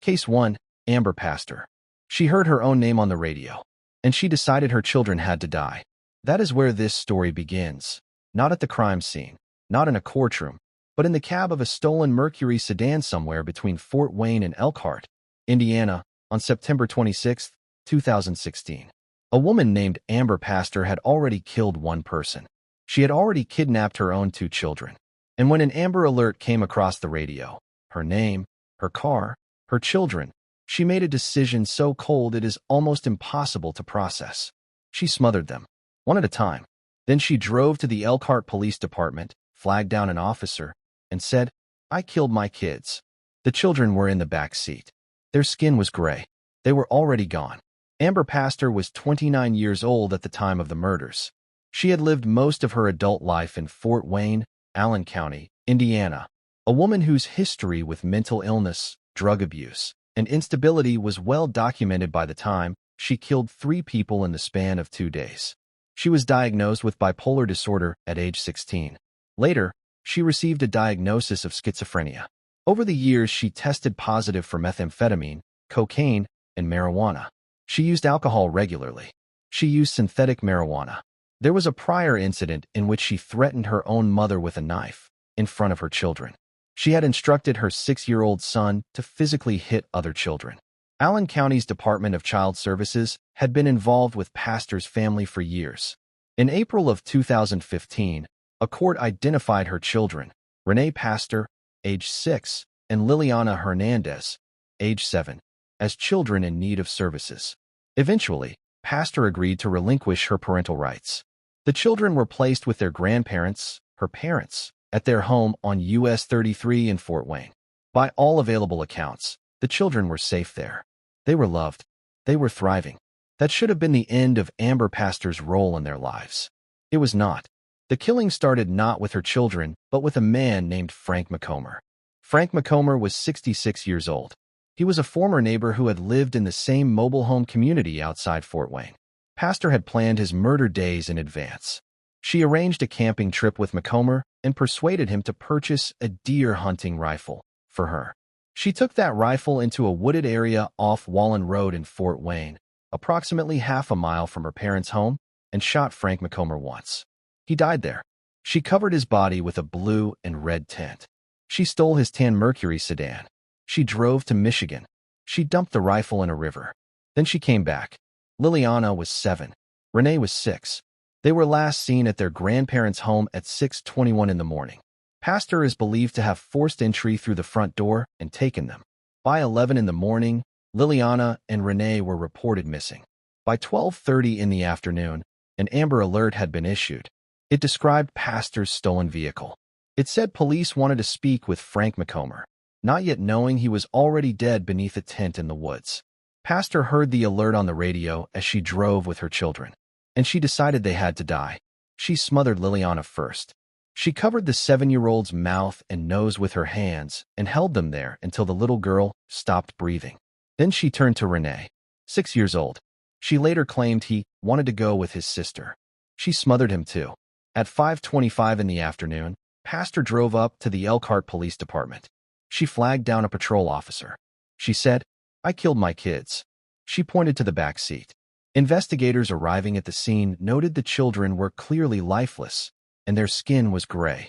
Case 1. Amber Pasztor. She heard her own name on the radio, and she decided her children had to die. That is where this story begins. Not at the crime scene, not in a courtroom, but in the cab of a stolen Mercury sedan somewhere between Fort Wayne and Elkhart, Indiana, on September 26, 2016. A woman named Amber Pasztor had already killed one person. She had already kidnapped her own 2 children. And when an Amber Alert came across the radio, her name, her car, her children, she made a decision so cold it is almost impossible to process. She smothered them, one at a time. Then she drove to the Elkhart Police Department, flagged down an officer, and said, "I killed my kids." The children were in the back seat. Their skin was gray. They were already gone. Amber Pasztor was 29 years old at the time of the murders. She had lived most of her adult life in Fort Wayne, Allen County, Indiana, a woman whose history with mental illness, drug abuse, and instability was well documented by the time she killed 3 people in the span of 2 days. She was diagnosed with bipolar disorder at age 16. Later, she received a diagnosis of schizophrenia. Over the years, she tested positive for methamphetamine, cocaine, and marijuana. She used alcohol regularly. She used synthetic marijuana. There was a prior incident in which she threatened her own mother with a knife in front of her children. She had instructed her 6-year-old son to physically hit other children. Allen County's Department of Child Services had been involved with Pasztor's family for years. In April of 2015, a court identified her children, Renee Pasztor, age 6, and Liliana Hernandez, age 7, as children in need of services. Eventually, Pasztor agreed to relinquish her parental rights. The children were placed with their grandparents, her parents, at their home on US 33 in Fort Wayne. By all available accounts, the children were safe there. They were loved. They were thriving. That should have been the end of Amber Pasztor's role in their lives. It was not. The killing started not with her children, but with a man named Frank McComer. Frank McComer was 66 years old. He was a former neighbor who had lived in the same mobile home community outside Fort Wayne. Pasztor had planned his murder days in advance. She arranged a camping trip with McComer and persuaded him to purchase a deer hunting rifle for her. She took that rifle into a wooded area off Wallen Road in Fort Wayne, approximately half a mile from her parents' home, and shot Frank McComer once. He died there. She covered his body with a blue and red tint. She stole his tan Mercury sedan. She drove to Michigan. She dumped the rifle in a river. Then she came back. Liliana was 7. Renee was 6. They were last seen at their grandparents' home at 6:21 in the morning. Pasztor is believed to have forced entry through the front door and taken them. By 11 in the morning, Liliana and Renee were reported missing. By 12:30 in the afternoon, an Amber Alert had been issued. It described Pasztor's stolen vehicle. It said police wanted to speak with Frank McComer, not yet knowing he was already dead beneath a tent in the woods. Pasztor heard the alert on the radio as she drove with her children, and she decided they had to die. She smothered Liliana first. She covered the 7-year-old's mouth and nose with her hands and held them there until the little girl stopped breathing. Then she turned to Renee, 6 years old. She later claimed he wanted to go with his sister. She smothered him too. At 5:25 in the afternoon, Pasztor drove up to the Elkhart Police Department. She flagged down a patrol officer. She said, "I killed my kids." She pointed to the back seat. Investigators arriving at the scene noted the children were clearly lifeless, and their skin was gray.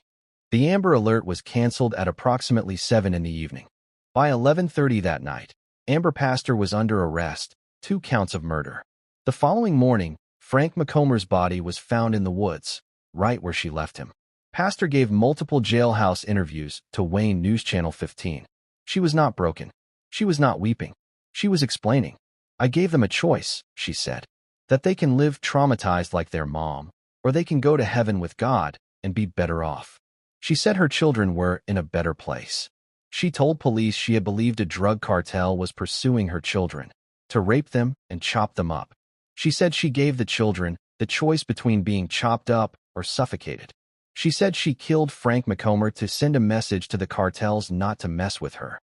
The Amber Alert was canceled at approximately 7 in the evening. By 11:30 that night, Amber Pasztor was under arrest, 2 counts of murder. The following morning, Frank McComer's body was found in the woods, right where she left him. Pasztor gave multiple jailhouse interviews to Wayne News Channel 15. She was not broken. She was not weeping. She was explaining. "I gave them a choice," she said, "that they can live traumatized like their mom, or they can go to heaven with God and be better off." She said her children were in a better place. She told police she had believed a drug cartel was pursuing her children, to rape them and chop them up. She said she gave the children the choice between being chopped up or suffocated. She said she killed Frank McComer to send a message to the cartels not to mess with her.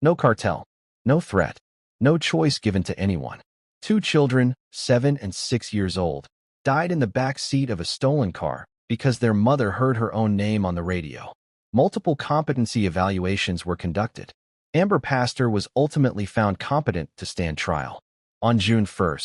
No cartel, no threat, no choice given to anyone. 2 children, 7 and 6 years old, died in the back seat of a stolen car because their mother heard her own name on the radio. Multiple competency evaluations were conducted. Amber Pasztor was ultimately found competent to stand trial. On June 1,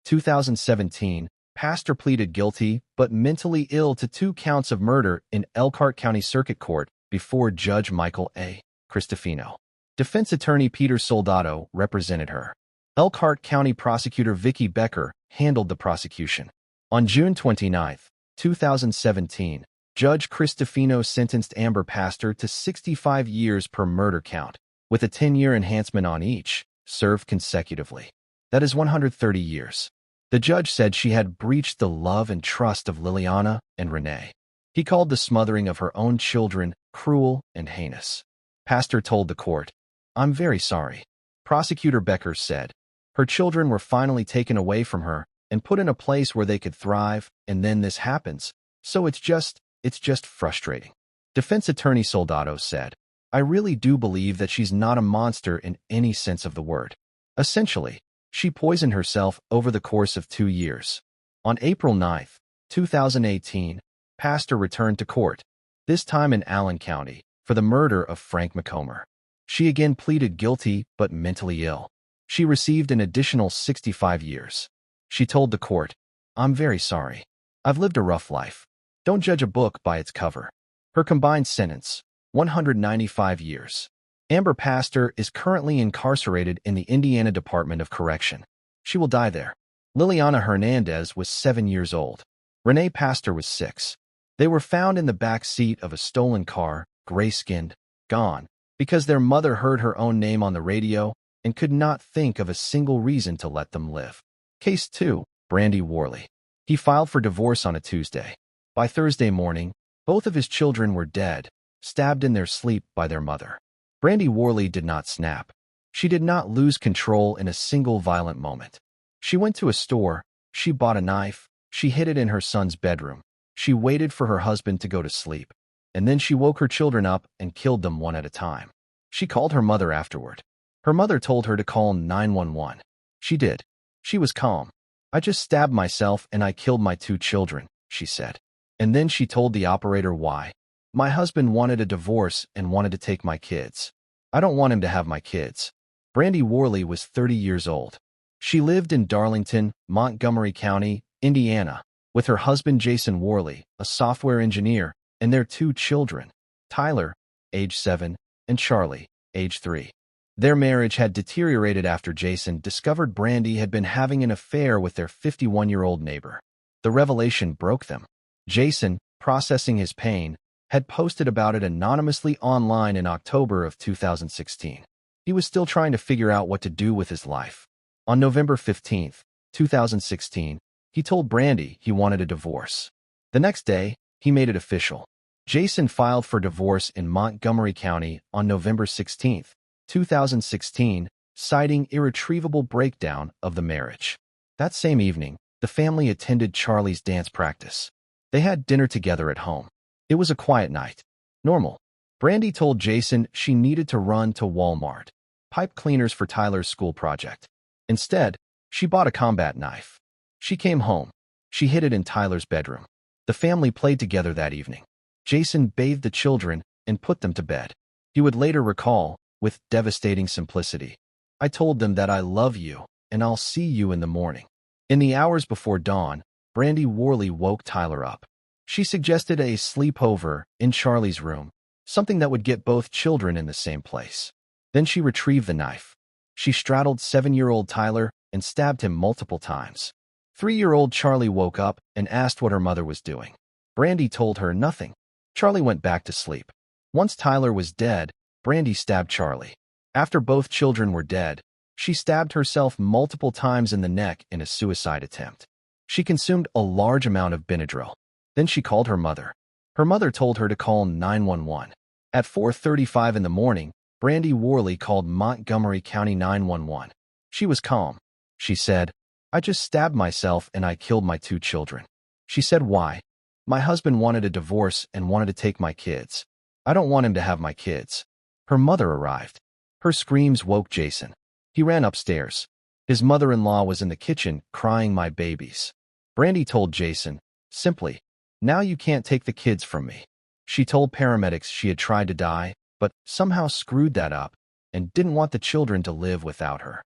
2017, Pasztor pleaded guilty but mentally ill to 2 counts of murder in Elkhart County Circuit Court before Judge Michael A. Cristofino. Defense attorney Peter Soldado represented her. Elkhart County prosecutor Vicki Becker handled the prosecution. On June 29, 2017, Judge Cristofino sentenced Amber Pasztor to 65 years per murder count, with a 10-year enhancement on each, served consecutively. That is 130 years. The judge said she had breached the love and trust of Liliana and Renee. He called the smothering of her own children cruel and heinous. Pasztor told the court, "I'm very sorry." Prosecutor Becker said, "Her children were finally taken away from her and put in a place where they could thrive, and then this happens, so it's just frustrating." Defense attorney Soldado said, "I really do believe that she's not a monster in any sense of the word. Essentially, she poisoned herself over the course of 2 years." On April 9, 2018, Pasztor returned to court, this time in Allen County, for the murder of Frank McComer. She again pleaded guilty but mentally ill. She received an additional 65 years. She told the court, "I'm very sorry. I've lived a rough life. Don't judge a book by its cover." Her combined sentence, 195 years. Amber Pasztor is currently incarcerated in the Indiana Department of Correction. She will die there. Liliana Hernandez was 7 years old. Renee Pasztor was 6. They were found in the back seat of a stolen car, gray-skinned, gone, because their mother heard her own name on the radio and could not think of a single reason to let them live. Case 2, Brandy Worley. He filed for divorce on a Tuesday. By Thursday morning, both of his children were dead, stabbed in their sleep by their mother. Brandy Worley did not snap. She did not lose control in a single violent moment. She went to a store, she bought a knife, she hid it in her son's bedroom, she waited for her husband to go to sleep, and then she woke her children up and killed them one at a time. She called her mother afterward. Her mother told her to call 911. She did. She was calm. "I just stabbed myself and I killed my 2 children," she said. And then she told the operator why. "My husband wanted a divorce and wanted to take my kids. I don't want him to have my kids." Brandy Worley was 30 years old. She lived in Darlington, Montgomery County, Indiana, with her husband Jason Worley, a software engineer, and their 2 children, Tyler, age 7, and Charlie, age 3. Their marriage had deteriorated after Jason discovered Brandy had been having an affair with their 51-year-old neighbor. The revelation broke them. Jason, processing his pain, had posted about it anonymously online in October of 2016. He was still trying to figure out what to do with his life. On November 15, 2016, he told Brandy he wanted a divorce. The next day, he made it official. Jason filed for divorce in Montgomery County on November 16, 2016, citing irretrievable breakdown of the marriage. That same evening, the family attended Charlie's dance practice. They had dinner together at home. It was a quiet night. Normal. Brandy told Jason she needed to run to Walmart, pipe cleaners for Tyler's school project. Instead, she bought a combat knife. She came home. She hid it in Tyler's bedroom. The family played together that evening. Jason bathed the children and put them to bed. He would later recall, with devastating simplicity, "I told them that I love you, and I'll see you in the morning." In the hours before dawn, Brandy Worley woke Tyler up. She suggested a sleepover in Charlie's room, something that would get both children in the same place. Then she retrieved the knife. She straddled 7-year-old Tyler and stabbed him multiple times. 3-year-old Charlie woke up and asked what her mother was doing. Brandy told her nothing. Charlie went back to sleep. Once Tyler was dead, Brandy stabbed Charlie. After both children were dead, she stabbed herself multiple times in the neck in a suicide attempt. She consumed a large amount of Benadryl. Then she called her mother. Her mother told her to call 911. At 4:35 in the morning, Brandy Worley called Montgomery County 911. She was calm. She said, "I just stabbed myself and I killed my 2 children." She said why. "My husband wanted a divorce and wanted to take my kids. I don't want him to have my kids." Her mother arrived. Her screams woke Jason. He ran upstairs. His mother-in-law was in the kitchen crying, "My babies." Brandy told Jason, simply, "Now you can't take the kids from me." She told paramedics she had tried to die, but somehow screwed that up, and didn't want the children to live without her.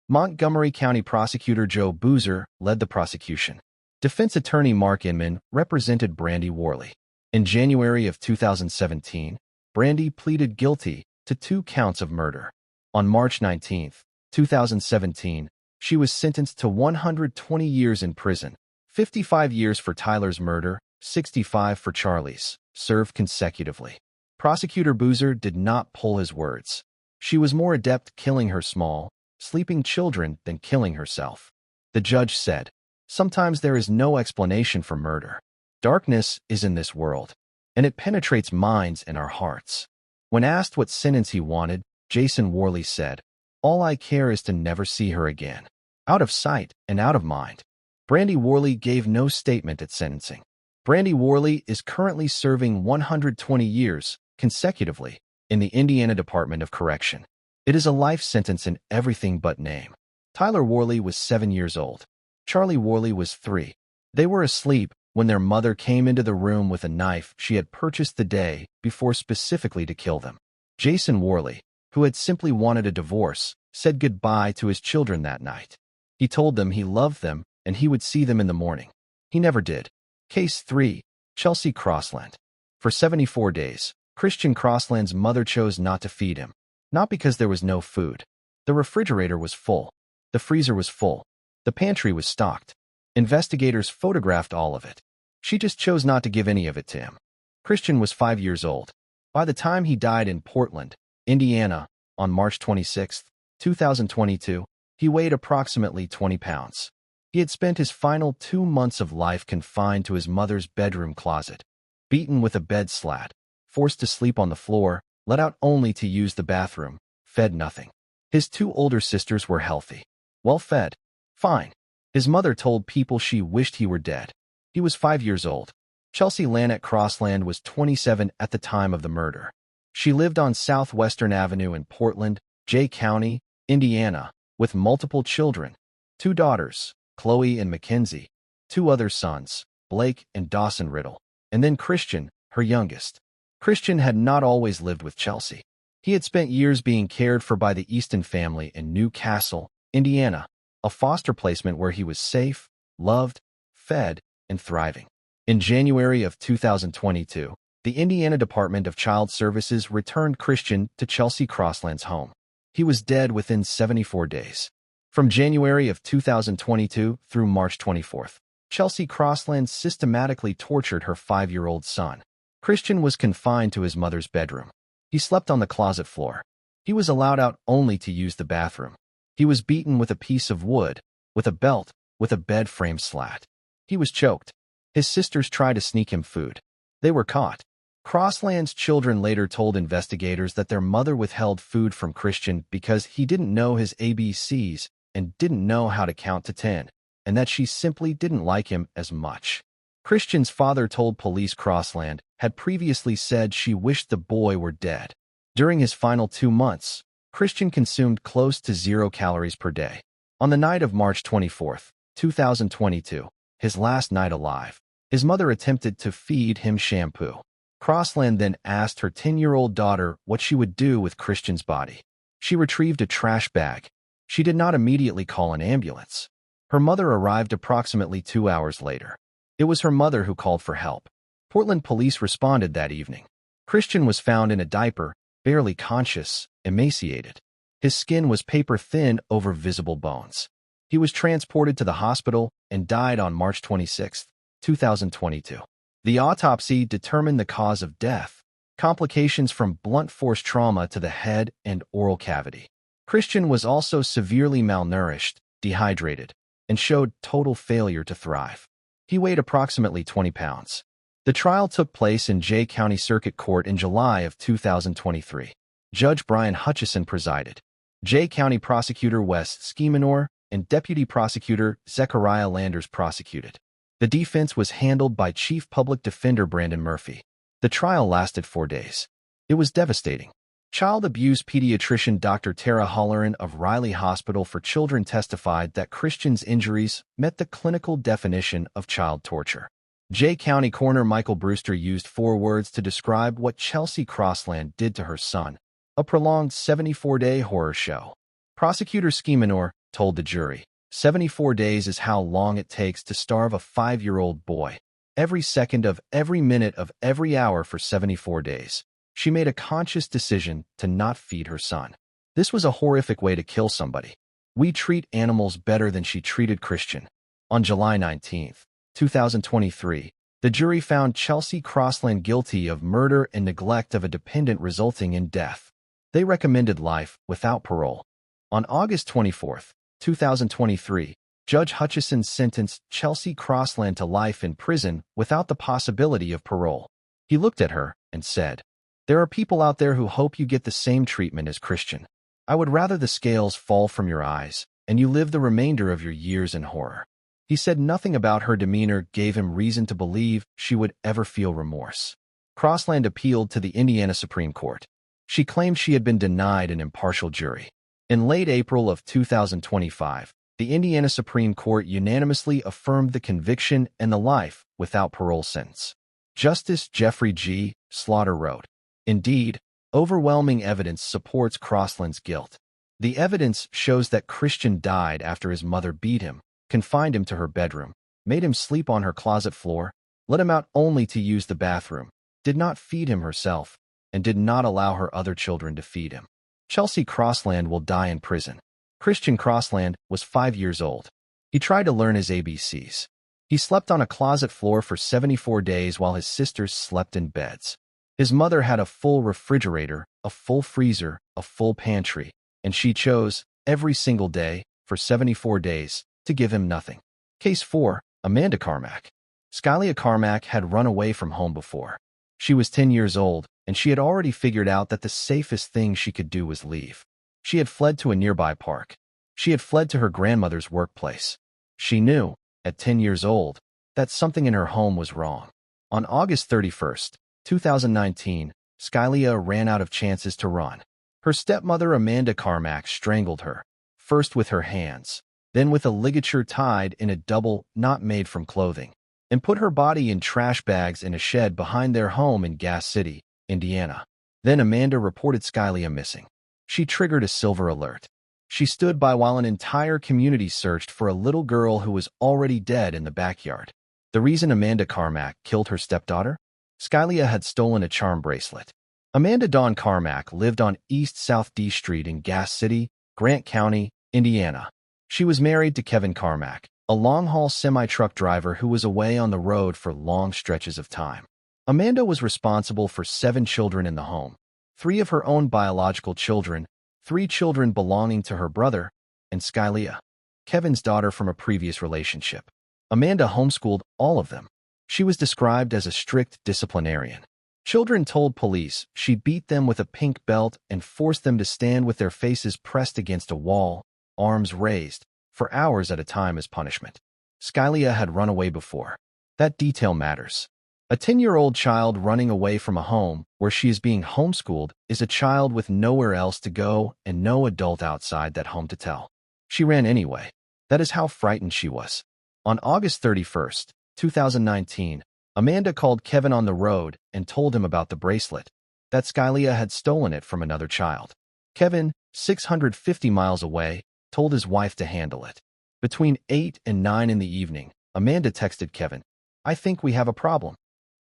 Montgomery County Prosecutor Joe Boozer led the prosecution. Defense attorney Mark Inman represented Brandy Worley. In January of 2017, Brandy pleaded guilty to 2 counts of murder. On March 19, 2017, she was sentenced to 120 years in prison, 55 years for Tyler's murder, 65 for Charlie's, served consecutively. Prosecutor Boozer did not pull his words. She was more adept killing her small, sleeping children than killing herself. The judge said, "Sometimes there is no explanation for murder. Darkness is in this world, and it penetrates minds and our hearts." When asked what sentence he wanted, Jason Worley said, "All I care is to never see her again. Out of sight and out of mind." Brandy Worley gave no statement at sentencing. Brandy Worley is currently serving 120 years consecutively in the Indiana Department of Correction. It is a life sentence in everything but name. Tyler Worley was 7 years old. Charlie Worley was 3. They were asleep when their mother came into the room with a knife she had purchased the day before specifically to kill them. Jason Worley, who had simply wanted a divorce, said goodbye to his children that night. He told them he loved them and he would see them in the morning. He never did. Case 3, Chelsea Crossland. For 74 days, Christian Crossland's mother chose not to feed him. Not because there was no food. The refrigerator was full. The freezer was full. The pantry was stocked. Investigators photographed all of it. She just chose not to give any of it to him. Christian was 5 years old. By the time he died in Portland, Indiana, on March 26, 2022, he weighed approximately 20 pounds. He had spent his final 2 months of life confined to his mother's bedroom closet, beaten with a bed slat, forced to sleep on the floor, let out only to use the bathroom, fed nothing. His 2 older sisters were healthy, well-fed, fine. His mother told people she wished he were dead. He was 5 years old. Chelsea Lannett Crossland was 27 at the time of the murder. She lived on Southwestern Avenue in Portland, Jay County, Indiana, with multiple children, 2 daughters, Chloe and Mackenzie, 2 other sons, Blake and Dawson Riddle, and then Christian, her youngest. Christian had not always lived with Chelsea. He had spent years being cared for by the Easton family in New Castle, Indiana, a foster placement where he was safe, loved, fed, and thriving. In January of 2022, the Indiana Department of Child Services returned Christian to Chelsea Crossland's home. He was dead within 74 days. From January of 2022 through March 24, Chelsea Crossland systematically tortured her 5-year-old son. Christian was confined to his mother's bedroom. He slept on the closet floor. He was allowed out only to use the bathroom. He was beaten with a piece of wood, with a belt, with a bed frame slat. He was choked. His sisters tried to sneak him food. They were caught. Crossland's children later told investigators that their mother withheld food from Christian because he didn't know his ABCs and didn't know how to count to 10, and that she simply didn't like him as much. Christian's father told police Crossland had previously said she wished the boy were dead. During his final 2 months, Christian consumed close to 0 calories per day. On the night of March 24, 2022, his last night alive, his mother attempted to feed him shampoo. Crossland then asked her 10-year-old daughter what she would do with Christian's body. She retrieved a trash bag. She did not immediately call an ambulance. Her mother arrived approximately 2 hours later. It was her mother who called for help. Portland police responded that evening. Christian was found in a diaper, barely conscious, emaciated. His skin was paper-thin over visible bones. He was transported to the hospital and died on March 26, 2022. The autopsy determined the cause of death, complications from blunt force trauma to the head and oral cavity. Christian was also severely malnourished, dehydrated, and showed total failure to thrive. He weighed approximately 20 pounds. The trial took place in Jay County Circuit Court in July of 2023. Judge Brian Hutchison presided. Jay County Prosecutor Wes Schemenor and Deputy Prosecutor Zechariah Landers prosecuted. The defense was handled by Chief Public Defender Brandon Murphy. The trial lasted 4 days. It was devastating. Child abuse pediatrician Dr. Tara Holleran of Riley Hospital for Children testified that Christian's injuries met the clinical definition of child torture. Jay County Coroner Michael Brewster used 4 words to describe what Chelsea Crossland did to her son: a prolonged 74-day horror show. Prosecutor Schemenor told the jury, 74 days is how long it takes to starve a 5-year-old boy. Every second of every minute of every hour for 74 days. She made a conscious decision to not feed her son. This was a horrific way to kill somebody. We treat animals better than she treated Christian. On July 19, 2023, the jury found Chelsea Crossland guilty of murder and neglect of a dependent resulting in death. They recommended life without parole. On August 24, 2023, Judge Hutchison sentenced Chelsea Crossland to life in prison without the possibility of parole. He looked at her and said, "There are people out there who hope you get the same treatment as Christian. I would rather the scales fall from your eyes and you live the remainder of your years in horror." He said nothing about her demeanor gave him reason to believe she would ever feel remorse. Crossland appealed to the Indiana Supreme Court. She claimed she had been denied an impartial jury. In late April of 2025, the Indiana Supreme Court unanimously affirmed the conviction and the life without parole sentence. Justice Jeffrey G. Slaughter wrote, "Indeed, overwhelming evidence supports Crossland's guilt. The evidence shows that Christian died after his mother beat him, confined him to her bedroom, made him sleep on her closet floor, let him out only to use the bathroom, did not feed him herself, and did not allow her other children to feed him. Chelsea Crossland will die in prison." Christian Crossland was 5 years old. He tried to learn his ABCs. He slept on a closet floor for 74 days while his sisters slept in beds. His mother had a full refrigerator, a full freezer, a full pantry, and she chose, every single day, for 74 days, to give him nothing. Case 4, Amanda Carmack. Skylia Carmack had run away from home before. She was 10 years old, and she had already figured out that the safest thing she could do was leave. She had fled to a nearby park. She had fled to her grandmother's workplace. She knew, at 10 years old, that something in her home was wrong. On August 31, 2019, Skylia ran out of chances to run. Her stepmother Amanda Carmack strangled her, first with her hands, then with a ligature tied in a double knot made from clothing, and put her body in trash bags in a shed behind their home in Gas City, Indiana. Then Amanda reported Skylia missing. She triggered a silver alert. She stood by while an entire community searched for a little girl who was already dead in the backyard. The reason Amanda Carmack killed her stepdaughter? Skylia had stolen a charm bracelet. Amanda Dawn Carmack lived on East South D Street in Gas City, Grant County, Indiana. She was married to Kevin Carmack, a long-haul semi-truck driver who was away on the road for long stretches of time. Amanda was responsible for 7 children in the home, 3 of her own biological children, 3 children belonging to her brother, and Skylia, Kevin's daughter from a previous relationship. Amanda homeschooled all of them. She was described as a strict disciplinarian. Children told police she beat them with a pink belt and forced them to stand with their faces pressed against a wall, arms raised, for hours at a time as punishment. Skylia had run away before. That detail matters. A 10-year-old child running away from a home where she is being homeschooled is a child with nowhere else to go and no adult outside that home to tell. She ran anyway. That is how frightened she was. On August 31, 2019, Amanda called Kevin on the road and told him about the bracelet, that Skylia had stolen it from another child. Kevin, 650 miles away, told his wife to handle it. Between 8 and 9 in the evening, Amanda texted Kevin, "I think we have a problem."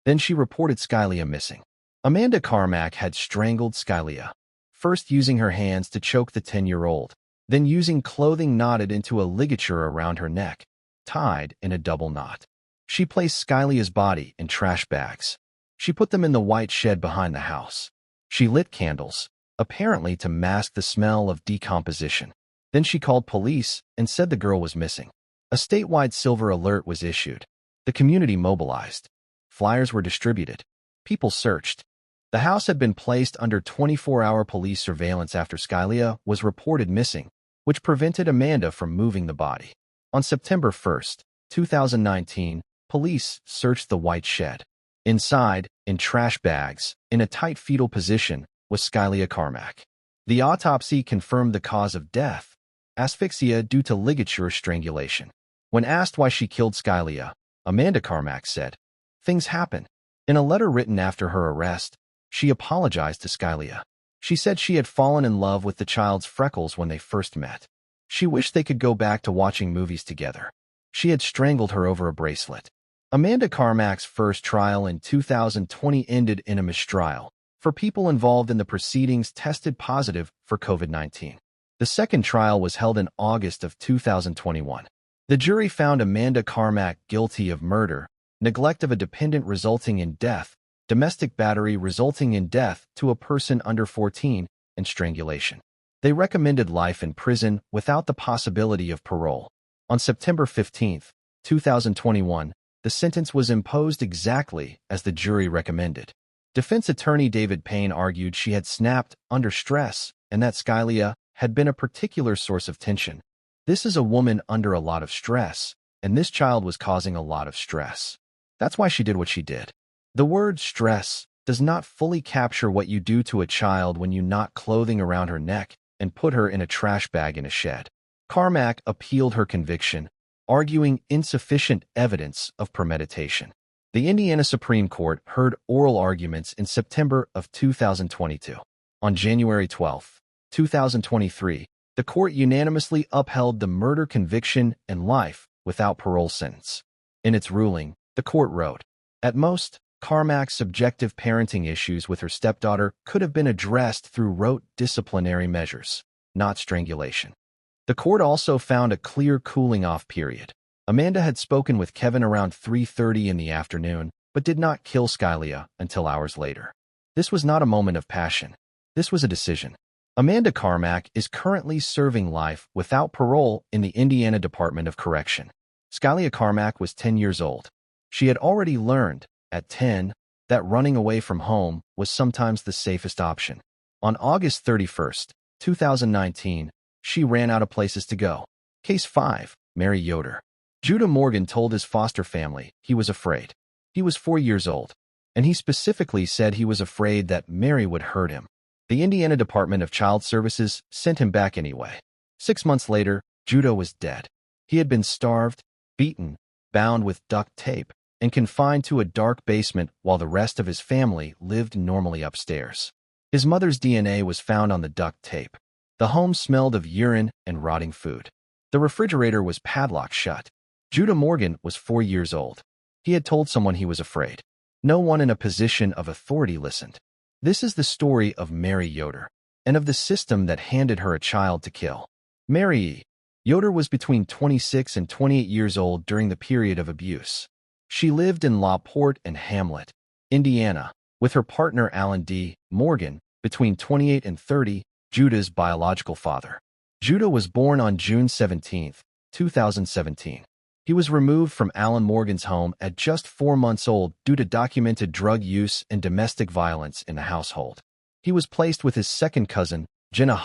Then she reported Skylia missing. Amanda Carmack had strangled Skylia, first using her hands to choke the 10-year-old, then using clothing knotted into a ligature around her neck, tied in a double knot. She placed Skylia's body in trash bags. She put them in the white shed behind the house. She lit candles, apparently to mask the smell of decomposition. Then she called police and said the girl was missing. A statewide silver alert was issued. The community mobilized. Flyers were distributed. People searched. The house had been placed under 24-hour police surveillance after Skylia was reported missing, which prevented Amanda from moving the body. On September 1, 2019, police searched the white shed. Inside, in trash bags, in a tight fetal position, was Skylia Carmack. The autopsy confirmed the cause of death, asphyxia due to ligature strangulation. When asked why she killed Skylia, Amanda Carmack said, "Things happen." In a letter written after her arrest, she apologized to Skylia. She said she had fallen in love with the child's freckles when they first met. She wished they could go back to watching movies together. She had strangled her over a bracelet. Amanda Carmack's first trial in 2020 ended in a mistrial, for people involved in the proceedings tested positive for COVID-19. The second trial was held in August of 2021. The jury found Amanda Carmack guilty of murder, neglect of a dependent resulting in death, domestic battery resulting in death to a person under 14, and strangulation. They recommended life in prison without the possibility of parole. On September 15, 2021, the sentence was imposed exactly as the jury recommended. Defense attorney David Payne argued she had snapped under stress and that Skylia had been a particular source of tension. This is a woman under a lot of stress, and this child was causing a lot of stress. That's why she did what she did. The word stress does not fully capture what you do to a child when you knot clothing around her neck and put her in a trash bag in a shed. Carmack appealed her conviction, arguing insufficient evidence of premeditation. The Indiana Supreme Court heard oral arguments in September of 2022. On January 12, 2023, the court unanimously upheld the murder conviction and life without parole sentence. In its ruling, the court wrote, "At most, Carmack's subjective parenting issues with her stepdaughter could have been addressed through rote disciplinary measures, not strangulation." The court also found a clear cooling-off period. Amanda had spoken with Kevin around 3:30 in the afternoon, but did not kill Skylia until hours later. This was not a moment of passion. This was a decision. Amanda Carmack is currently serving life without parole in the Indiana Department of Correction. Skylia Carmack was 10 years old. She had already learned, at 10, that running away from home was sometimes the safest option. On August 31, 2019, she ran out of places to go. Case 5, Mary Yoder. Judah Morgan told his foster family he was afraid. He was 4 years old, and he specifically said he was afraid that Mary would hurt him. The Indiana Department of Child Services sent him back anyway. 6 months later, Judah was dead. He had been starved, beaten, bound with duct tape, and confined to a dark basement while the rest of his family lived normally upstairs. His mother's DNA was found on the duct tape. The home smelled of urine and rotting food. The refrigerator was padlocked shut. Judah Morgan was 4 years old. He had told someone he was afraid. No one in a position of authority listened. This is the story of Mary Yoder, and of the system that handed her a child to kill. Mary Yoder was between 26 and 28 years old during the period of abuse. She lived in LaPorte and Hamlet, Indiana, with her partner Alan D. Morgan, between 28 and 30, Judah's biological father. Judah was born on June 17, 2017. He was removed from Alan Morgan's home at just 4 months old due to documented drug use and domestic violence in the household. He was placed with his second cousin, Jenna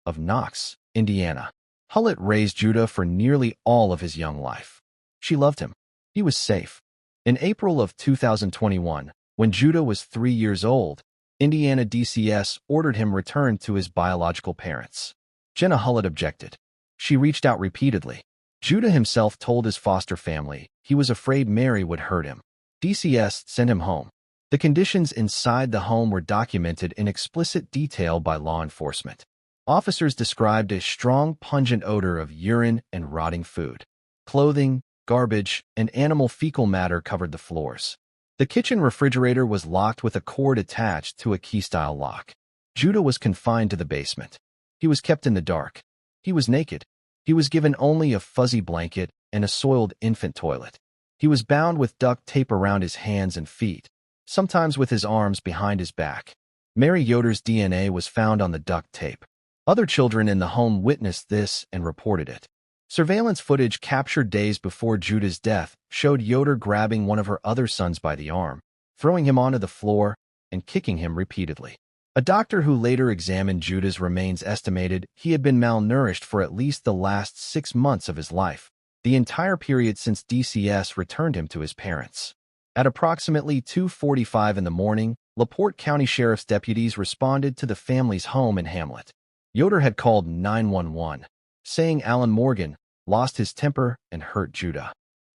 of Knox, Indiana. Hullett raised Judah for nearly all of his young life. She loved him. He was safe. In April of 2021, when Judah was 3 years old, Indiana DCS ordered him returned to his biological parents. Jenna Hullett objected. She reached out repeatedly. Judah himself told his foster family he was afraid Mary would hurt him. DCS sent him home. The conditions inside the home were documented in explicit detail by law enforcement. Officers described a strong, pungent odor of urine and rotting food. Clothing, garbage, and animal fecal matter covered the floors. The kitchen refrigerator was locked with a cord attached to a key-style lock. Judah was confined to the basement. He was kept in the dark. He was naked. He was given only a fuzzy blanket and a soiled infant toilet. He was bound with duct tape around his hands and feet, sometimes with his arms behind his back. Mary Yoder's DNA was found on the duct tape. Other children in the home witnessed this and reported it. Surveillance footage captured days before Judah's death showed Yoder grabbing one of her other sons by the arm, throwing him onto the floor, and kicking him repeatedly. A doctor who later examined Judah's remains estimated he had been malnourished for at least the last 6 months of his life, the entire period since DCS returned him to his parents. At approximately 2:45 in the morning, LaPorte County Sheriff's deputies responded to the family's home in Hamlet. Yoder had called 911, saying Alan Morgan lost his temper and hurt Judah.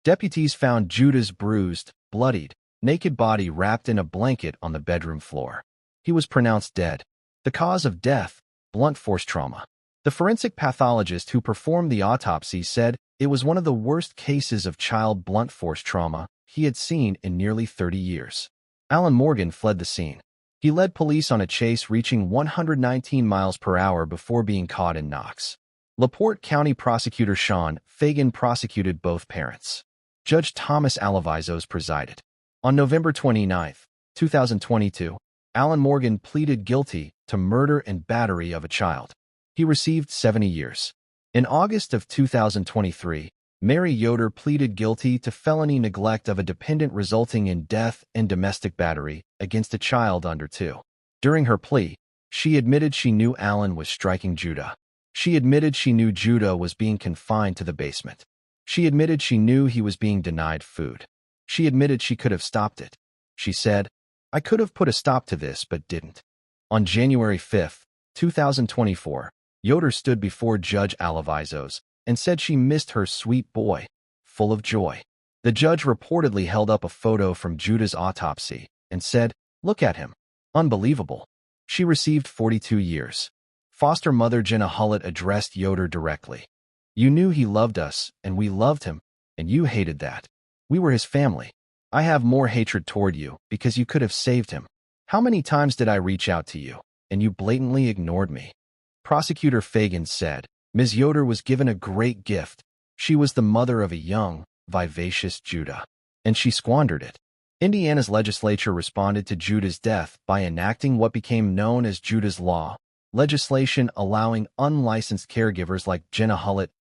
Deputies found Judah's bruised, bloodied, naked body wrapped in a blanket on the bedroom floor. He was pronounced dead. The cause of death, blunt force trauma. The forensic pathologist who performed the autopsy said it was one of the worst cases of child blunt force trauma he had seen in nearly 30 years. Alan Morgan fled the scene. He led police on a chase reaching 119 miles per hour before being caught in Knox. LaPorte County Prosecutor Sean Fagan prosecuted both parents. Judge Thomas Alavizos presided. On November 29, 2022, Alan Morgan pleaded guilty to murder and battery of a child. He received 70 years. In August of 2023, Mary Yoder pleaded guilty to felony neglect of a dependent resulting in death and domestic battery against a child under 2. During her plea, she admitted she knew Alan was striking Judah. She admitted she knew Judah was being confined to the basement. She admitted she knew he was being denied food. She admitted she could have stopped it. She said, "I could have put a stop to this but didn't." On January 5, 2024, Yoder stood before Judge Alavizos and said she missed her sweet boy, full of joy. The judge reportedly held up a photo from Judah's autopsy and said, "Look at him. Unbelievable." She received 42 years. Foster mother Jenna addressed Yoder directly. "You knew he loved us, and we loved him, and you hated that. We were his family. I have more hatred toward you because you could have saved him. How many times did I reach out to you, and you blatantly ignored me?" Prosecutor Fagan said, Ms. Yoder was given a great gift. She was the mother of a young, vivacious Judah, and she squandered it. Indiana's legislature responded to Judah's death by enacting what became known as Judah's Law, legislation allowing unlicensed caregivers like Jenna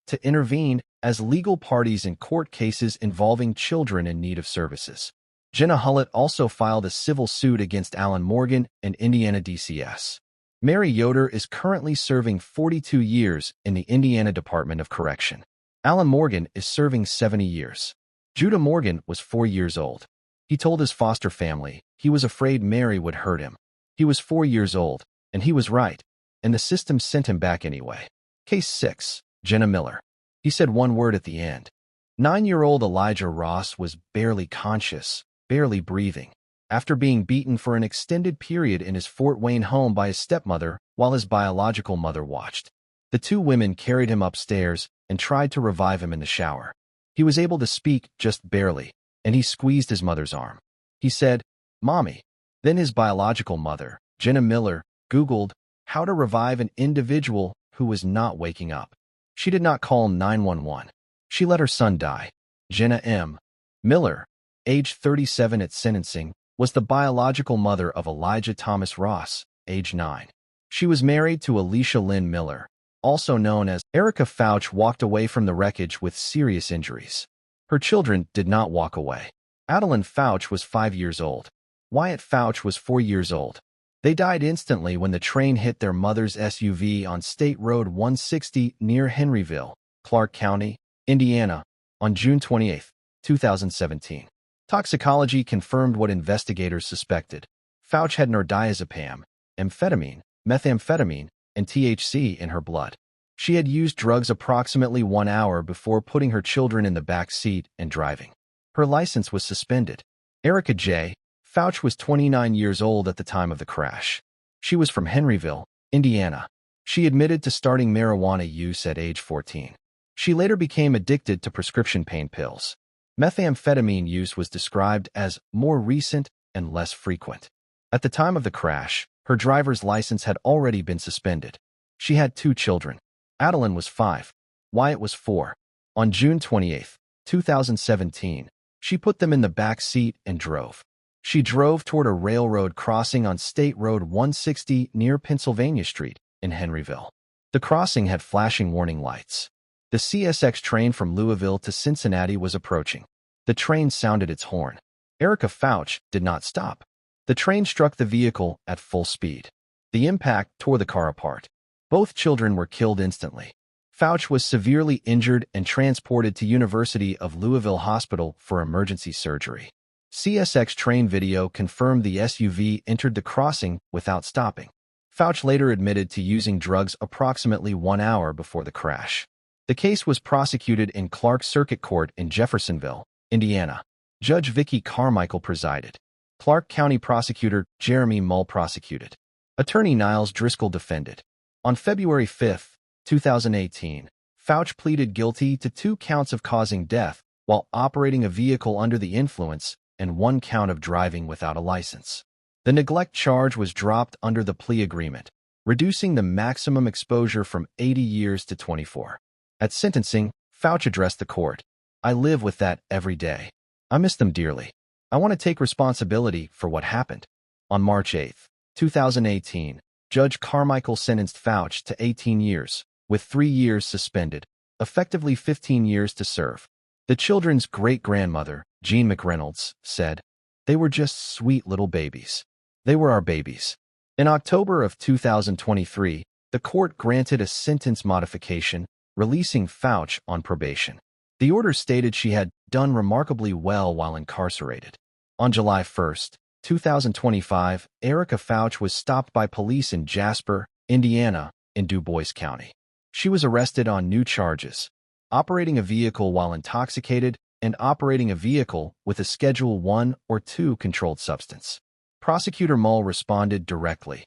to intervene as legal parties in court cases involving children in need of services. Jenna also filed a civil suit against Alan Morgan and Indiana DCS. Mary Yoder is currently serving 42 years in the Indiana Department of Correction. Alan Morgan is serving 70 years. Judah Morgan was 4 years old. He told his foster family he was afraid Mary would hurt him. He was 4 years old, and he was right, and the system sent him back anyway. Case 6, Jenna Miller. He said one word at the end. 9-year-old Elijah Ross was barely conscious, barely breathing, after being beaten for an extended period in his Fort Wayne home by his stepmother while his biological mother watched. The two women carried him upstairs and tried to revive him in the shower. He was able to speak just barely, and he squeezed his mother's arm. He said, "Mommy." Then his biological mother, Jenna Miller, Googled how to revive an individual who was not waking up. She did not call 911. She let her son die. Jenna M. Miller, age 37 at sentencing, was the biological mother of Elijah Thomas Ross, age 9. She was married to Alicia Lynn Miller, also known as Erica Fouch, walked away from the wreckage with serious injuries. Her children did not walk away. Adeline Fouch was 5 years old. Wyatt Fouch was 4 years old. They died instantly when the train hit their mother's SUV on State Road 160 near Henryville, Clark County, Indiana, on June 28, 2017. Toxicology confirmed what investigators suspected. Fouch had nordazepam, amphetamine, methamphetamine, and THC in her blood. She had used drugs approximately 1 hour before putting her children in the back seat and driving. Her license was suspended. Erica J. Fouch was 29 years old at the time of the crash. She was from Henryville, Indiana. She admitted to starting marijuana use at age 14. She later became addicted to prescription pain pills. Methamphetamine use was described as more recent and less frequent. At the time of the crash, her driver's license had already been suspended. She had 2 children. Adeline was 5. Wyatt was 4. On June 28, 2017, she put them in the back seat and drove. She drove toward a railroad crossing on State Road 160 near Pennsylvania Street in Henryville. The crossing had flashing warning lights. The CSX train from Louisville to Cincinnati was approaching. The train sounded its horn. Erica Fouch did not stop. The train struck the vehicle at full speed. The impact tore the car apart. Both children were killed instantly. Fouch was severely injured and transported to University of Louisville Hospital for emergency surgery. CSX train video confirmed the SUV entered the crossing without stopping. Fouch later admitted to using drugs approximately 1 hour before the crash. The case was prosecuted in Clark Circuit Court in Jeffersonville, Indiana. Judge Vicki Carmichael presided. Clark County Prosecutor Jeremy Mull prosecuted. Attorney Niles Driscoll defended. On February 5, 2018, Fouch pleaded guilty to 2 counts of causing death while operating a vehicle under the influence and 1 count of driving without a license. The neglect charge was dropped under the plea agreement, reducing the maximum exposure from 80 years to 24. At sentencing, Fouch addressed the court. "I live with that every day. I miss them dearly. I want to take responsibility for what happened." On March 8, 2018, Judge Carmichael sentenced Fouch to 18 years, with 3 years suspended, effectively 15 years to serve. The children's great-grandmother, Jean McReynolds, said, "They were just sweet little babies. They were our babies." In October of 2023, the court granted a sentence modification, releasing Fouch on probation. The order stated she had done remarkably well while incarcerated. On July 1, 2025, Erica Fouch was stopped by police in Jasper, Indiana, in Du Bois County. She was arrested on new charges: operating a vehicle while intoxicated and operating a vehicle with a Schedule 1 or 2 controlled substance. Prosecutor Mull responded directly.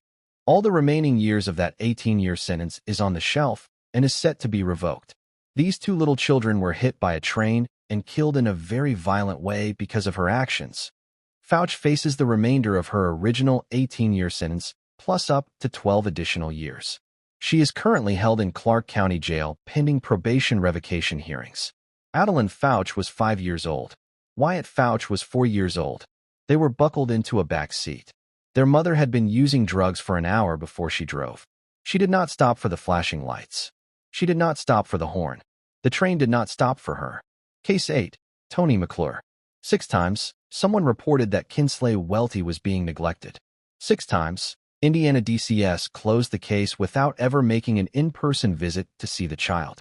"All the remaining years of that 18-year sentence is on the shelf and is set to be revoked. These 2 little children were hit by a train and killed in a very violent way because of her actions." Fouch faces the remainder of her original 18-year sentence, plus up to 12 additional years. She is currently held in Clark County Jail pending probation revocation hearings. Adeline Fouch was 5 years old. Wyatt Fouch was 4 years old. They were buckled into a back seat. Their mother had been using drugs for an hour before she drove. She did not stop for the flashing lights. She did not stop for the horn. The train did not stop for her. Case 8. Tony McClure. 6 times, someone reported that Kinsley Welty was being neglected. 6 times, Indiana DCS closed the case without ever making an in-person visit to see the child.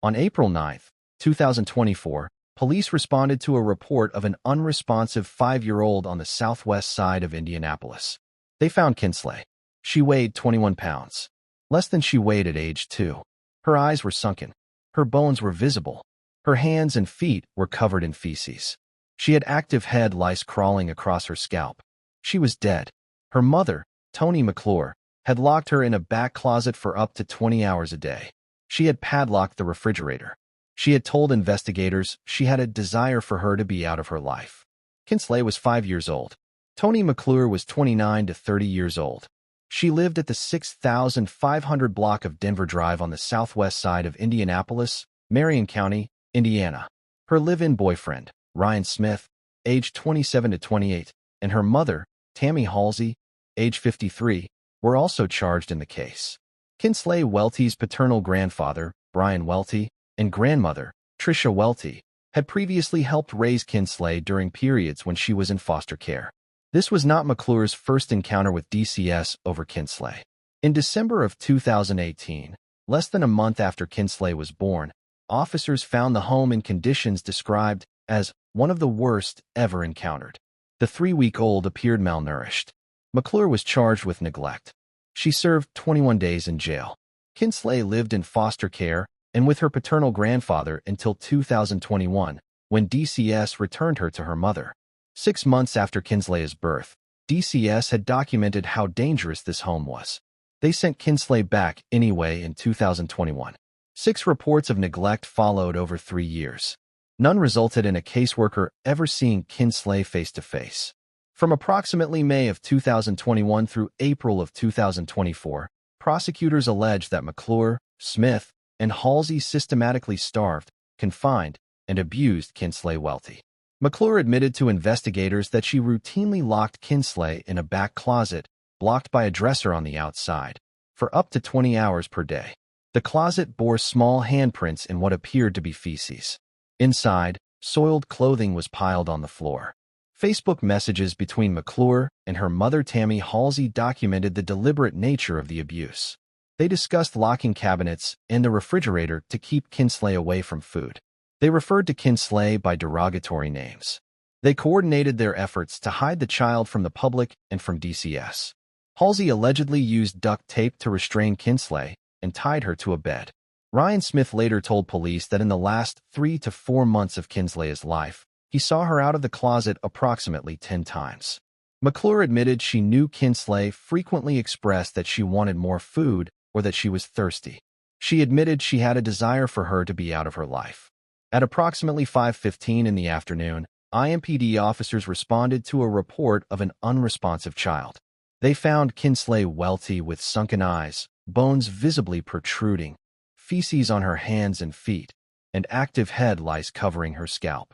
On April 9, 2024, police responded to a report of an unresponsive 5-year-old on the southwest side of Indianapolis. They found Kinsley. She weighed 21 pounds, less than she weighed at age 2. Her eyes were sunken. Her bones were visible. Her hands and feet were covered in feces. She had active head lice crawling across her scalp. She was dead. Her mother, Tony McClure, had locked her in a back closet for up to 20 hours a day. She had padlocked the refrigerator. She had told investigators she had a desire for her to be out of her life. Kinsley was 5 years old. Tony McClure was 29 to 30 years old. She lived at the 6500 block of Denver Drive on the southwest side of Indianapolis, Marion County, Indiana. Her live-in boyfriend, Ryan Smith, age 27 to 28, and her mother, Tammy Halsey, age 53, were also charged in the case. Kinsley Welty's paternal grandfather, Brian Welty, and grandmother, Tricia Welty, had previously helped raise Kinsley during periods when she was in foster care. This was not McClure's first encounter with DCS over Kinsley. In December of 2018, less than a month after Kinsley was born, officers found the home in conditions described as one of the worst ever encountered. The 3-week-old appeared malnourished. McClure was charged with neglect. She served 21 days in jail. Kinsley lived in foster care and with her paternal grandfather until 2021, when DCS returned her to her mother. 6 months after Kinsley's birth, DCS had documented how dangerous this home was. They sent Kinsley back anyway in 2021. 6 reports of neglect followed over 3 years. None resulted in a caseworker ever seeing Kinsley face-to-face. From approximately May of 2021 through April of 2024, prosecutors alleged that McClure, Smith, and Halsey systematically starved, confined, and abused Kinsley Welty. McClure admitted to investigators that she routinely locked Kinsley in a back closet, blocked by a dresser on the outside, for up to 20 hours per day. The closet bore small handprints in what appeared to be feces. Inside, soiled clothing was piled on the floor. Facebook messages between McClure and her mother Tammy Halsey documented the deliberate nature of the abuse. They discussed locking cabinets and the refrigerator to keep Kinsley away from food. They referred to Kinsley by derogatory names. They coordinated their efforts to hide the child from the public and from DCS. Halsey allegedly used duct tape to restrain Kinsley and tied her to a bed. Ryan Smith later told police that in the last 3 to 4 months of Kinsley's life, he saw her out of the closet approximately 10 times. McClure admitted she knew Kinsley frequently expressed that she wanted more food or that she was thirsty. She admitted she had a desire for her to be out of her life. At approximately 5:15 in the afternoon, IMPD officers responded to a report of an unresponsive child. They found Kinsley welty with sunken eyes, bones visibly protruding, feces on her hands and feet, and active head lice covering her scalp.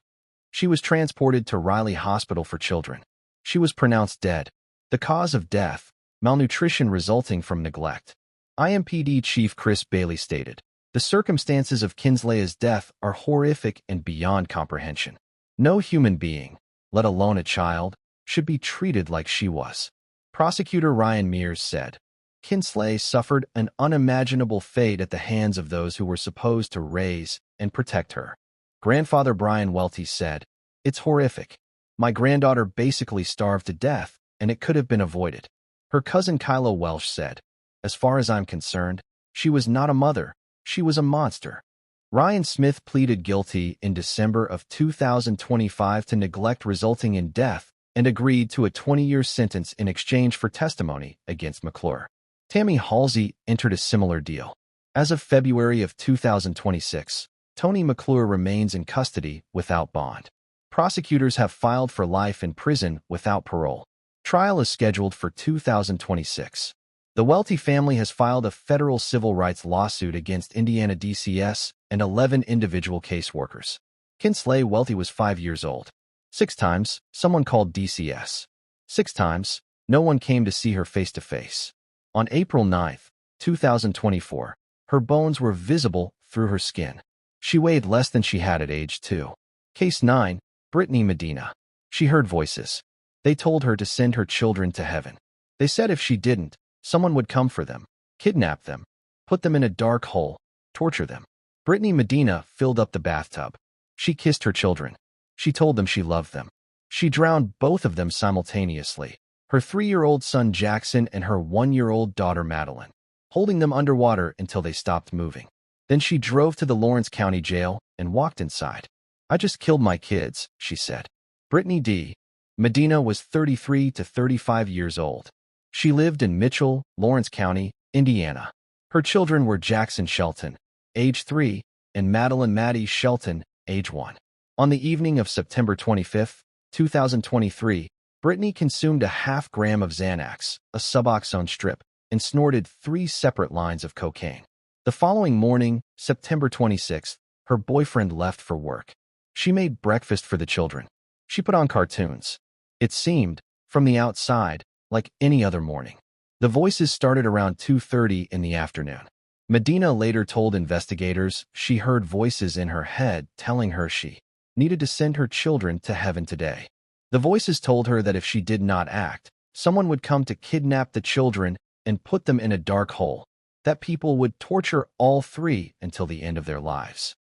She was transported to Riley Hospital for Children. She was pronounced dead. The cause of death, malnutrition resulting from neglect. IMPD Chief Chris Bailey stated, "The circumstances of Kinsley's death are horrific and beyond comprehension. No human being, let alone a child, should be treated like she was." Prosecutor Ryan Mears said, "Kinsley suffered an unimaginable fate at the hands of those who were supposed to raise and protect her." Grandfather Brian Welty said, "It's horrific. My granddaughter basically starved to death, and it could have been avoided." Her cousin Kyla Welsh said, "As far as I'm concerned, she was not a mother, she was a monster." Ryan Smith pleaded guilty in December of 2025 to neglect resulting in death and agreed to a 20-year sentence in exchange for testimony against McClure. Tammy Halsey entered a similar deal. As of February of 2026, Tony McClure remains in custody without bond. Prosecutors have filed for life in prison without parole. Trial is scheduled for 2026. The Welty family has filed a federal civil rights lawsuit against Indiana DCS and 11 individual caseworkers. Kinsley Welty was 5 years old. 6 times, someone called DCS. 6 times, no one came to see her face-to-face. On April 9, 2024, her bones were visible through her skin. She weighed less than she had at age 2. Case 9, Brittany Medina. She heard voices. They told her to send her children to heaven. They said if she didn't, someone would come for them, kidnap them, put them in a dark hole, torture them. Brittany Medina filled up the bathtub. She kissed her children. She told them she loved them. She drowned both of them simultaneously, her 3-year-old son Jackson and her 1-year-old daughter Madeline, holding them underwater until they stopped moving. Then she drove to the Lawrence County Jail and walked inside. "I just killed my kids," she said. Brittany D. Medina was 33 to 35 years old. She lived in Mitchell, Lawrence County, Indiana. Her children were Jackson Shelton, age 3, and Madeline Maddie Shelton, age 1. On the evening of September 25, 2023, Brittany consumed a half gram of Xanax, a Suboxone strip, and snorted 3 separate lines of cocaine. The following morning, September 26, her boyfriend left for work. She made breakfast for the children. She put on cartoons. It seemed, from the outside, like any other morning. The voices started around 2:30 in the afternoon. Medina later told investigators she heard voices in her head telling her she needed to send her children to heaven today. The voices told her that if she did not act, someone would come to kidnap the children and put them in a dark hole, that people would torture all 3 until the end of their lives.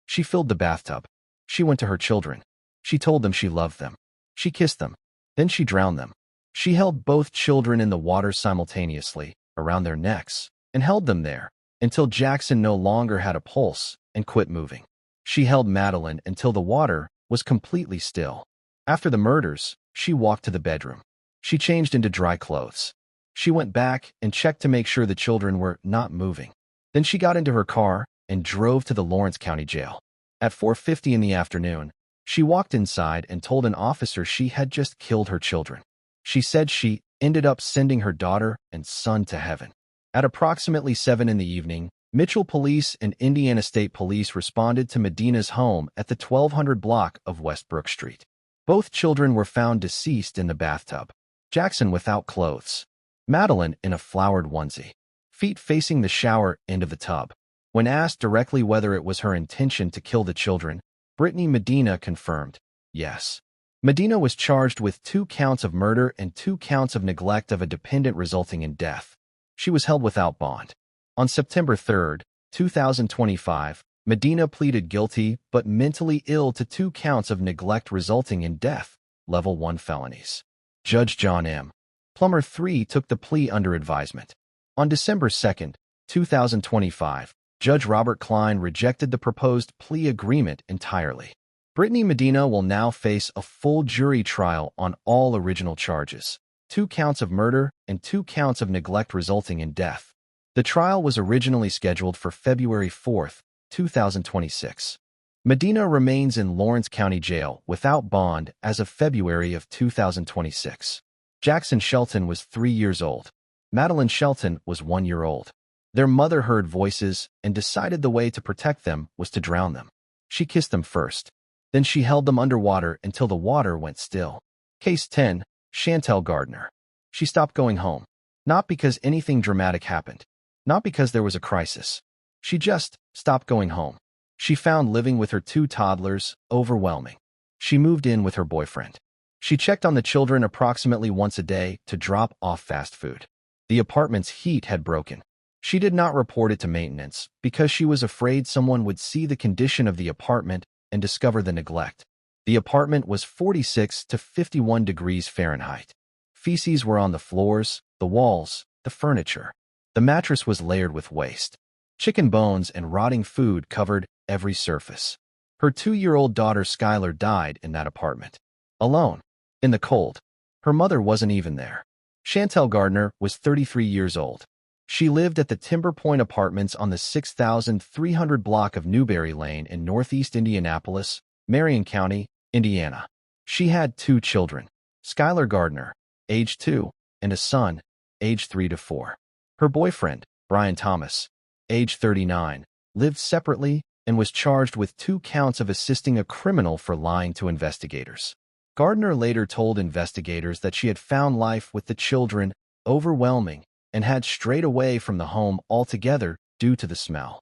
She filled the bathtub. She went to her children. She told them she loved them. She kissed them. Then she drowned them. She held both children in the water simultaneously, around their necks, and held them there until Jackson no longer had a pulse and quit moving. She held Madeline until the water was completely still. After the murders, she walked to the bedroom. She changed into dry clothes. She went back and checked to make sure the children were not moving. Then she got into her car and drove to the Lawrence County Jail. At 4:50 in the afternoon, she walked inside and told an officer she had just killed her children. She said she ended up sending her daughter and son to heaven. At approximately 7 in the evening, Mitchell Police and Indiana State Police responded to Medina's home at the 1200 block of West Brook Street. Both children were found deceased in the bathtub. Jackson without clothes. Madeline in a flowered onesie. Feet facing the shower end of the tub. When asked directly whether it was her intention to kill the children, Brittany Medina confirmed, yes. Medina was charged with 2 counts of murder and 2 counts of neglect of a dependent resulting in death. She was held without bond. On September 3, 2025, Medina pleaded guilty but mentally ill to 2 counts of neglect resulting in death, level 1 felonies. Judge John M. Plummer III took the plea under advisement. On December 2, 2025, Judge Robert Klein rejected the proposed plea agreement entirely. Brittany Medina will now face a full jury trial on all original charges, 2 counts of murder and 2 counts of neglect resulting in death. The trial was originally scheduled for February 4, 2026. Medina remains in Lawrence County Jail without bond as of February of 2026. Jackson Shelton was 3 years old. Madeline Shelton was 1 year old. Their mother heard voices and decided the way to protect them was to drown them. She kissed them first. Then she held them underwater until the water went still. Case 10, Chantel Gardner. She stopped going home. Not because anything dramatic happened. Not because there was a crisis. She just stopped going home. She found living with her 2 toddlers overwhelming. She moved in with her boyfriend. She checked on the children approximately once a day to drop off fast food. The apartment's heat had broken. She did not report it to maintenance because she was afraid someone would see the condition of the apartment and discover the neglect. The apartment was 46 to 51 degrees Fahrenheit. Feces were on the floors, the walls, the furniture. The mattress was layered with waste. Chicken bones and rotting food covered every surface. Her 2-year-old daughter Skylar died in that apartment. Alone. In the cold. Her mother wasn't even there. Chantel Gardner was 33 years old. She lived at the Timber Point Apartments on the 6300 block of Newberry Lane in northeast Indianapolis, Marion County, Indiana. She had 2 children, Skylar Gardner, age 2, and a son, age 3 to 4. Her boyfriend, Brian Thomas, age 39, lived separately and was charged with 2 counts of assisting a criminal for lying to investigators. Gardner later told investigators that she had found life with the children overwhelming and had strayed away from the home altogether due to the smell.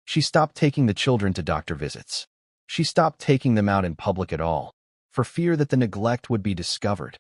She stopped taking the children to doctor visits. She stopped taking them out in public at all, for fear that the neglect would be discovered.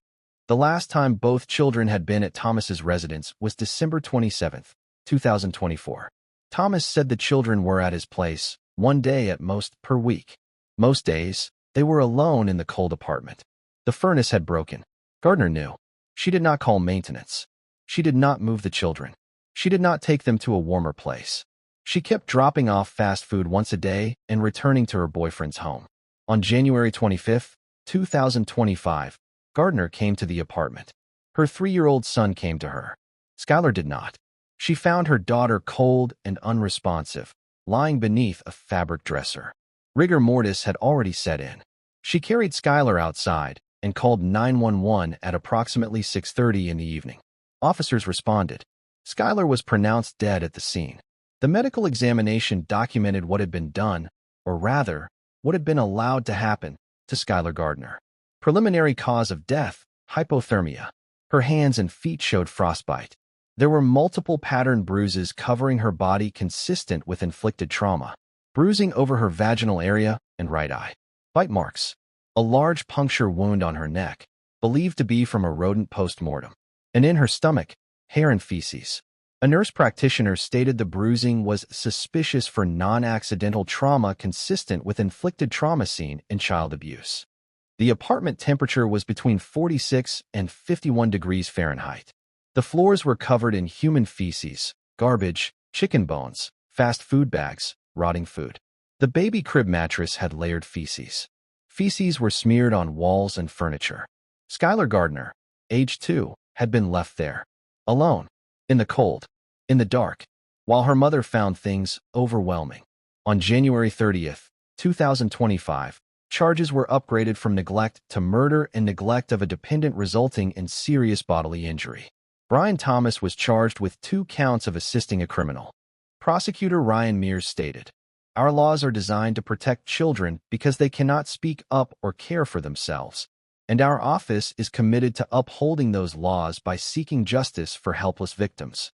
The last time both children had been at Thomas's residence was December 27, 2024. Thomas said the children were at his place 1 day at most per week. Most days, they were alone in the cold apartment. The furnace had broken. Gardner knew. She did not call maintenance. She did not move the children. She did not take them to a warmer place. She kept dropping off fast food once a day and returning to her boyfriend's home. On January 25, 2025, Gardner came to the apartment. Her 3-year-old son came to her. Skylar did not. She found her daughter cold and unresponsive, lying beneath a fabric dresser. Rigor mortis had already set in. She carried Skylar outside and called 911 at approximately 6:30 in the evening. Officers responded. Skylar was pronounced dead at the scene. The medical examination documented what had been done, or rather, what had been allowed to happen, to Skylar Gardner. Preliminary cause of death, hypothermia. Her hands and feet showed frostbite. There were multiple patterned bruises covering her body consistent with inflicted trauma. Bruising over her vaginal area and right eye. Bite marks. A large puncture wound on her neck, believed to be from a rodent post-mortem. And in her stomach, hair and feces. A nurse practitioner stated the bruising was suspicious for non-accidental trauma consistent with inflicted trauma seen in child abuse. The apartment temperature was between 46 and 51 degrees Fahrenheit. The floors were covered in human feces, garbage, chicken bones, fast food bags, rotting food. The baby crib mattress had layered feces. Feces were smeared on walls and furniture. Skylar Gardner, age 2, had been left there, alone, in the cold, in the dark, while her mother found things overwhelming. On January 30, 2025, charges were upgraded from neglect to murder and neglect of a dependent resulting in serious bodily injury. Brian Thomas was charged with 2 counts of assisting a criminal. Prosecutor Ryan Mears stated, "Our laws are designed to protect children because they cannot speak up or care for themselves, and our office is committed to upholding those laws by seeking justice for helpless victims."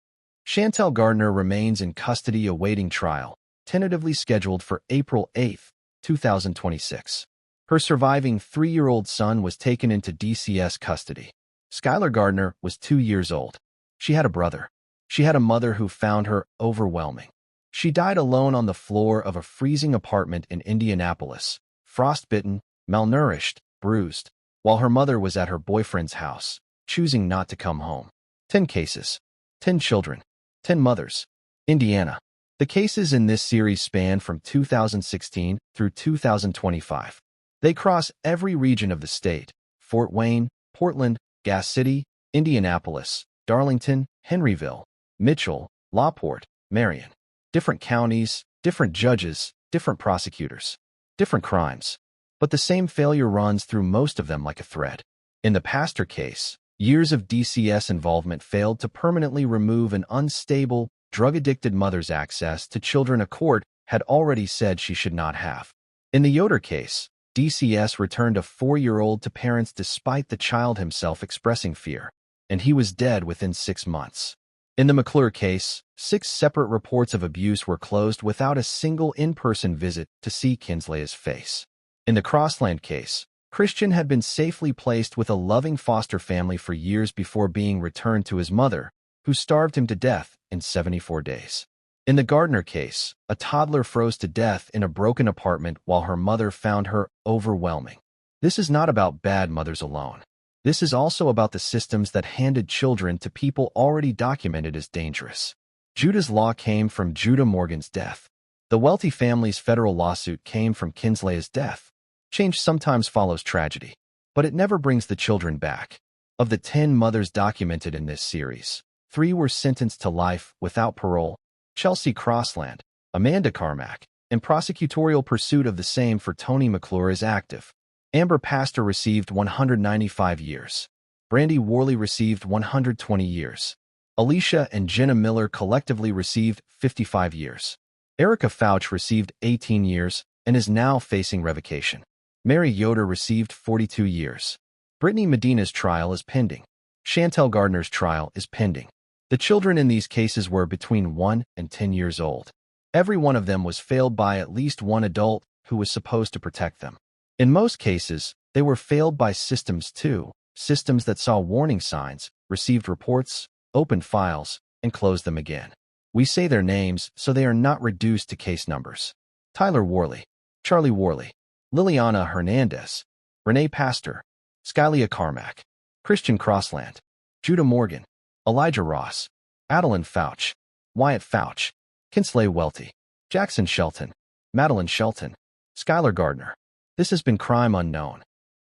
Chantel Gardner remains in custody awaiting trial, tentatively scheduled for April 8, 2026. Her surviving 3-year-old son was taken into DCS custody. Skylar Gardner was 2 years old. She had a brother. She had a mother who found her overwhelming. She died alone on the floor of a freezing apartment in Indianapolis, frostbitten, malnourished, bruised, while her mother was at her boyfriend's house, choosing not to come home. 10 cases. 10 children. 10 mothers. Indiana. The cases in this series span from 2016 through 2025. They cross every region of the state: Fort Wayne, Portland, Gas City, Indianapolis, Darlington, Henryville, Mitchell, LaPorte, Marion. Different counties, different judges, different prosecutors, different crimes. But the same failure runs through most of them like a thread. In the Pasztor case, years of DCS involvement failed to permanently remove an unstable, drug-addicted mother's access to children a court had already said she should not have. In the Yoder case, DCS returned a 4-year-old to parents despite the child himself expressing fear, and he was dead within 6 months. In the McClure case, 6 separate reports of abuse were closed without a single in-person visit to see Kinslay's face. In the Crossland case, Christian had been safely placed with a loving foster family for years before being returned to his mother, who starved him to death in 74 days. In the Gardner case, a toddler froze to death in a broken apartment while her mother found her overwhelming. This is not about bad mothers alone. This is also about the systems that handed children to people already documented as dangerous. Judah's law came from Judah Morgan's death. The wealthy family's federal lawsuit came from Kinslay's death. Change sometimes follows tragedy, but it never brings the children back. Of the 10 mothers documented in this series, 3 were sentenced to life without parole: Chelsea Crossland, Amanda Carmack, and prosecutorial pursuit of the same for Tony McClure is active. Amber Pasztor received 195 years. Brandy Worley received 120 years. Alicia and Jenna Miller collectively received 55 years. Erica Fouch received 18 years and is now facing revocation. Mary Yoder received 42 years. Brittany Medina's trial is pending. Chantel Gardner's trial is pending. The children in these cases were between 1 and 10 years old. Every one of them was failed by at least one adult who was supposed to protect them. In most cases, they were failed by systems too, systems that saw warning signs, received reports, opened files, and closed them again. We say their names so they are not reduced to case numbers. Tyler Worley, Charlie Worley, Liliana Hernandez, Renee Pasztor, Skylia Carmack, Christian Crossland, Judah Morgan, Elijah Ross, Adeline Fouch, Wyatt Fouch, Kinsley Welty, Jackson Shelton, Madeline Shelton, Skylar Gardner. This has been Crime Unknown.